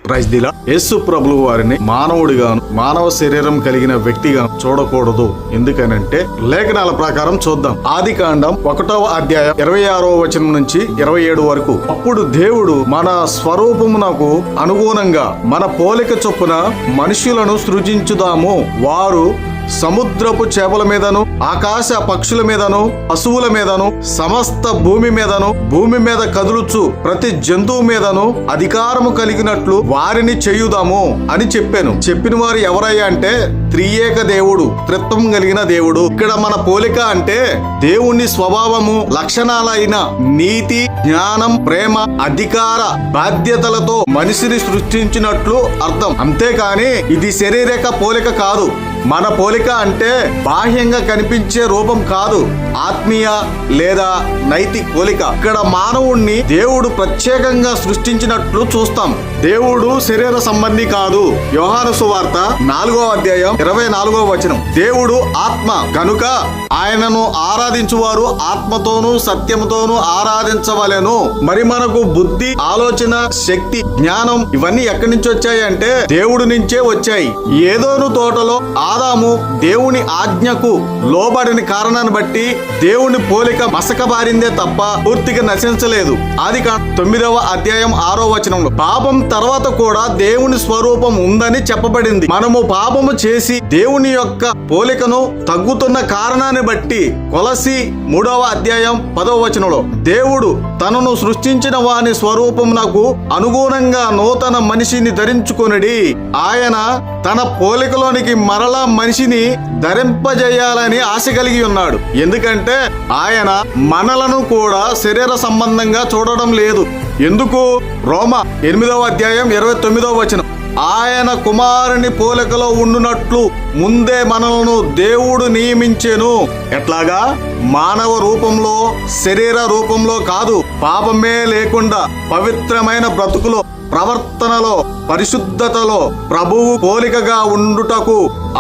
Praise the lord. యేసు ప్రభువు వారిని మానవుడిగాను మానవ శరీరం కలిగిన వ్యక్తిగా చూడకూడదు. ఎందుకనంటే లేఖనాల ప్రకారం చూద్దాం. ఆదికాండం 1వ అధ్యాయం 26వ వచనం నుంచి 27 వరకు. అప్పుడు దేవుడు మన స్వరూపమునకు అనుగుణంగా మన పోలిక చొప్పున మనుషులను సృజించుదాము. వారు సముద్రపు చేపల మీదను ఆకాశ పక్షుల మీదను పశువుల మీదను సమస్త భూమి మీదను భూమి మీద కదులుచు ప్రతి జంతువు మీదను అధికారము కలిగినట్లు వారిని చేయుదాము అని చెప్పాను. చెప్పిన వారు ఎవరయ్యా అంటే త్రియేక దేవుడు, త్రిత్వం కలిగిన దేవుడు. ఇక్కడ మన పోలిక అంటే దేవుని స్వభావము లక్షణాలైన నీతి, జ్ఞానం, ప్రేమ, అధికార బాధ్యతలతో మనిషిని సృష్టించినట్లు అర్థం. అంతేకాని ఇది శరీరక పోలిక కాదు. మన పోలిక అంటే బాహ్యంగా కనిపించే రూపం కాదు, ఆత్మీయ లేదా నైతిక పోలిక. ఇక్కడ మానవుణ్ణి దేవుడు ప్రత్యేకంగా సృష్టించినట్లు చూస్తాం. దేవుడు శరీర సంబంధి కాదు. యోహాను సువార్త 4వ అధ్యాయం 24వ వచనం. దేవుడు ఆత్మ గనుక ఆయనను ఆరాధించువారు ఆత్మతోనూ సత్యముతోనూ ఆరాధించవలెను. మరి మనకు బుద్ధి, ఆలోచన, శక్తి, జ్ఞానం ఇవన్నీ ఎక్కడి నుంచి వచ్చాయి అంటే దేవుడి నుంచే వచ్చాయి. ఏదోను తోటలో ఆదాము దేవుని ఆజ్ఞకు లోబడిన కారణాన్ని బట్టి దేవుని పోలిక మసకబారిందే తప్ప పూర్తిగా నశించలేదు. ఆదికాండం 9వ అధ్యాయం 6వ వచనంలో పాపం తర్వాత కూడా దేవుని స్వరూపం ఉందని చెప్పబడింది. మనము పాపము చేసి దేవుని యొక్క పోలికను తగ్గుతున్న కారణాన్ని బట్టి కొలసి 3వ అధ్యాయం 10వ వచనంలో దేవుడు తనను సృష్టించిన వాని స్వరూపమునకు అనుగుణంగా నూతన మనిషిని ధరించుకొనిడి. ఆయన తన పోలికలోనికి మరలా మనిషిని ధరింపజేయాలని ఆశ కలిగి ఉన్నాడు. ఎందుకంటే ఆయన మనలను కూడా శరీర సంబంధంగా చూడడం లేదు. ఎందుకు? రోమా 8వ అధ్యాయం 29వ వచనం. ఆయన కుమారుని పోలికలో ఉండునట్లు ముందే మనలను దేవుడు నియమించెను. ఎట్లాగా? మానవ రూపంలో, శరీర రూపంలో కాదు. పాపమే లేకుండా పవిత్రమైన బ్రతుకులో, ప్రవర్తనలో, పరిశుద్ధతలో ప్రభువు పోలికగా ఉండుటకు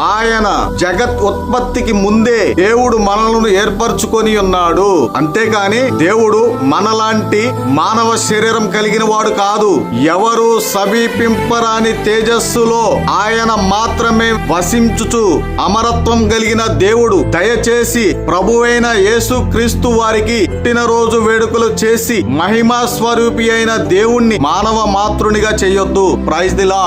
ఆయన జగత్ ఉత్పత్తికి ముందే దేవుడు మనలను ఏర్పరచుకొని ఉన్నాడు. అంతేకాని దేవుడు మనలాంటి మానవ శరీరం కలిగిన వాడు కాదు. ఎవరు సమీపింపరాని తేజస్సులో ఆయన మాత్రమే వసించుచు అమరత్వం కలిగిన దేవుడు. దయచేసి ప్రభువైన యేసు క్రీస్తు వారికి పుట్టినరోజు వేడుకలు చేసి మహిమా స్వరూపి అయిన దేవుణ్ణి మానవ మాతృనిగా చేయొద్దు. Praise the lord.